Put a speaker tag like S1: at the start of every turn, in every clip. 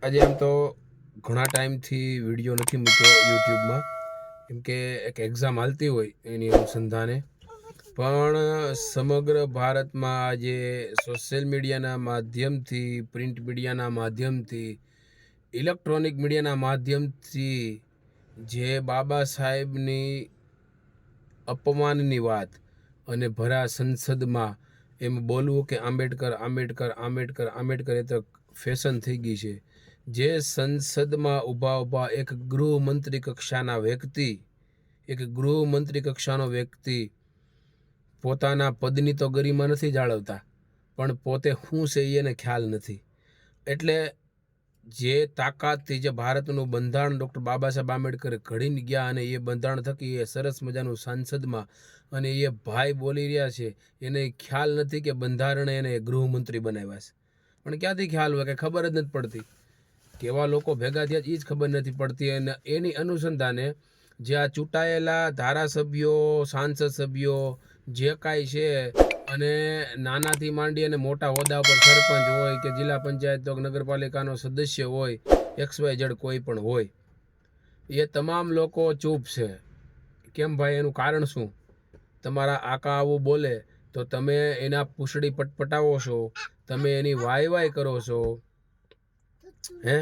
S1: આજે આમ તો ઘણા ટાઈમથી વિડીયો નથી મૂક્યો યુટ્યુબમાં, કેમ કે એક એક્ઝામ હાલતી હોય એની અનુસંધાને. પણ સમગ્ર ભારતમાં આજે સોશિયલ મીડિયાના માધ્યમથી, પ્રિન્ટ મીડિયાના માધ્યમથી, ઇલેક્ટ્રોનિક મીડિયાના માધ્યમથી જે બાબા સાહેબની અપમાનની વાત અને ભરા સંસદમાં એમ બોલવું કે આંબેડકર આંબેડકર આંબેડકર આંબેડકર એ તો ફેશન થઈ ગઈ છે. જે સંસદમાં ઊભા એક ગૃહમંત્રી કક્ષાના વ્યક્તિ, એક ગૃહમંત્રી કક્ષાનો વ્યક્તિ પોતાના પદની તો ગરિમા નથી જાળવતા, પણ પોતે શું છે એને ખ્યાલ નથી. એટલે જે તાકાતથી જે ભારતનું બંધારણ ડૉક્ટર બાબા સાહેબ આંબેડકરે ઘડીને ગયા અને એ બંધારણ થકી એ સરસ મજાનું સાંસદમાં અને એ ભાઈ બોલી રહ્યા છે, એને ખ્યાલ નથી કે બંધારણે એને ગૃહમંત્રી બનાવ્યા છે. પણ ક્યાંથી ખ્યાલ હોય, કે ખબર જ નથી પડતી. કેવા લોકો ભેગા થયા એ જ ખબર નથી પડતી. અને એની અનુસંધાને જે આ ચૂંટાયેલા ધારાસભ્યો, સાંસદ સભ્યો જે કાંઈ છે, અને નાનાથી માંડી અને મોટા હોદ્દા પર સરપંચ હોય કે જિલ્લા પંચાયત તો નગરપાલિકાનો સદસ્ય હોય, XYZ કોઈ પણ હોય, એ તમામ લોકો ચૂપ છે. કેમ ભાઈ? એનું કારણ શું? તમારા આકા આવું બોલે તો તમે એના પૂંછડી પટપટાવો છો, તમે એની વાય કરો છો. હે?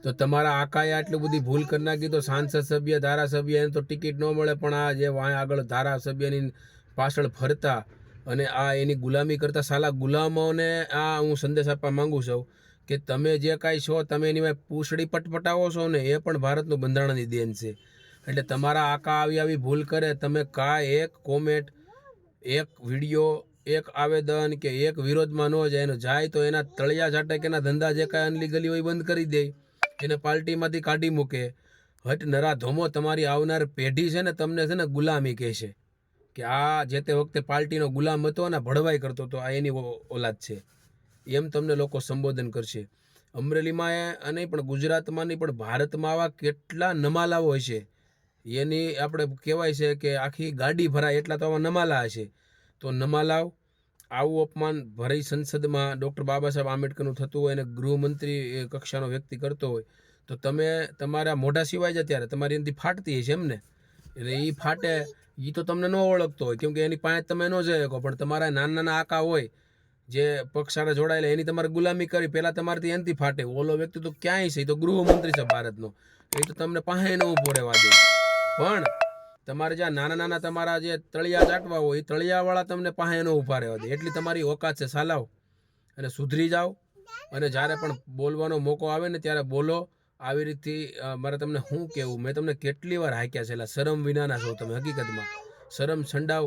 S1: તો તમારા આકાએ આટલી બધી ભૂલ કરી નાખી તો સાંસદ સભ્ય, ધારાસભ્ય એને તો ટિકિટ ન મળે, પણ આ જે આગળ ધારાસભ્યની પાછળ ફરતા અને આ એની ગુલામી કરતા સાલા ગુલામોને આ હું સંદેશ આપવા માંગુ છું કે તમે જે કાંઈ છો, તમે એની પૂંછડી પટપટાવો છો ને, એ પણ ભારતનું બંધારણની દેન છે. એટલે તમારા આકા આવી ભૂલ કરે, તમે કાંઈ એક કોમેન્ટ, એક વિડીયો, એક આવેદન કે એક વિરોધમાં ન જાય, એનો જાય તો એના તળિયા ઝાટે કે એના ધંધા જે કાંઈ અનલીગલી હોય બંધ કરી દે, એને પાર્ટીમાંથી કાઢી મૂકે. હટ નરા ધોમો, તમારી આવનાર પેઢી છે ને તમને છે ને ગુલામી કહેશે કે આ જે તે વખતે પાર્ટીનો ગુલામ હતો અને ભડવાઈ કરતો હતો, આ એની ઓલાદ છે, એમ તમને લોકો સંબોધન કરશે. અમરેલીમાં અને પણ ગુજરાતમાં નહીં પણ ભારતમાં આવા કેટલા નમાલાઓ હોય છે, એની આપણે કહેવાય છે કે આખી ગાડી ભરાય એટલા તો આવા નમાલા હશે. તો નમાલાવ આવું અપમાન ભરી સંસદમાં ડૉક્ટર બાબા સાહેબ આંબેડકરનું થતું હોય અને ગૃહમંત્રી કક્ષાનો વ્યક્તિ કરતો હોય, તો તમે તમારા મોઢા સિવાય જ અત્યારે તમારી એનાથી ફાટતી હશે એમને. એટલે એ ફાટે એ તો તમને ન ઓળખતો હોય, કેમ કે એની પાસે તમે ન જઈ શકો, પણ તમારા નાના આકા હોય જે પક્ષ સાથે જોડાયેલા, એની તમારે ગુલામી કરી, પહેલાં તમારાથી એનાથી ફાટે. ઓલો વ્યક્તિ તો ક્યાંય છે, એ તો ગૃહમંત્રી છે ભારતનો, એ તો તમને પાસે ન ઊભો રહેવા દે. પણ તમારે જ્યાં નાના તમારા જે તળિયા ચાટવા હોય, એ તળિયાવાળા તમને પાસે ન ઊભા રહેવા દે. એટલી તમારી ઓકાત છે. સાલાવ અને સુધરી જાઓ, અને જ્યારે પણ બોલવાનો મોકો આવે ને ત્યારે બોલો. આવી રીતથી મારે તમને શું કહેવું, મેં તમને કેટલી વાર હાક્યા છે, એટલે શરમ વિનાના છો તમે. હકીકતમાં શરમ છંડાવ.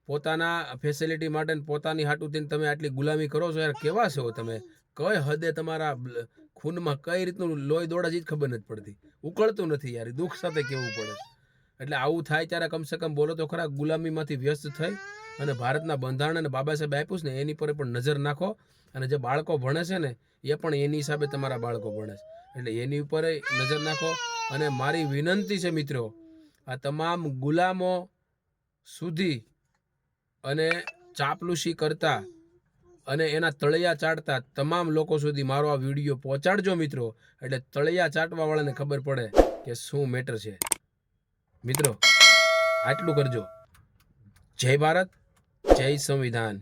S1: પોતાના ફેસિલિટી માટે પોતાની હાટું થઈને તમે આટલી ગુલામી કરો છો યાર. કેવા છો તમે? કઈ હદે તમારા ખૂનમાં કઈ રીતનું લોહી દોડે જ ખબર નથી પડતી, ઉકળતું નથી યાર. દુઃખ સાથે કહેવું પડે. એટલે આવું થાય ત્યારે કમસે કમ બોલો તો ખરા. ગુલામીમાંથી વ્યસ્ત થઈ અને ભારતના બંધારણ અને બાબા સાહેબ આપ્યું છે ને એની પર પણ નજર નાખો. અને જે બાળકો ભણે છે ને એ પણ એની હિસાબે તમારા બાળકો ભણે છે, એટલે એની ઉપર નજર નાખો. અને મારી વિનંતી છે મિત્રો, આ તમામ ગુલામો સુધી અને ચાપલુસી કરતા અને એના તળિયા ચાટતા તમામ લોકો સુધી મારો આ વિડીયો પહોંચાડજો મિત્રો. એટલે તળિયા ચાટવા વાળાને ખબર પડે કે શું મેટર છે. મિત્રો આટલું કરજો. જય ભારત, જય સંવિધાન.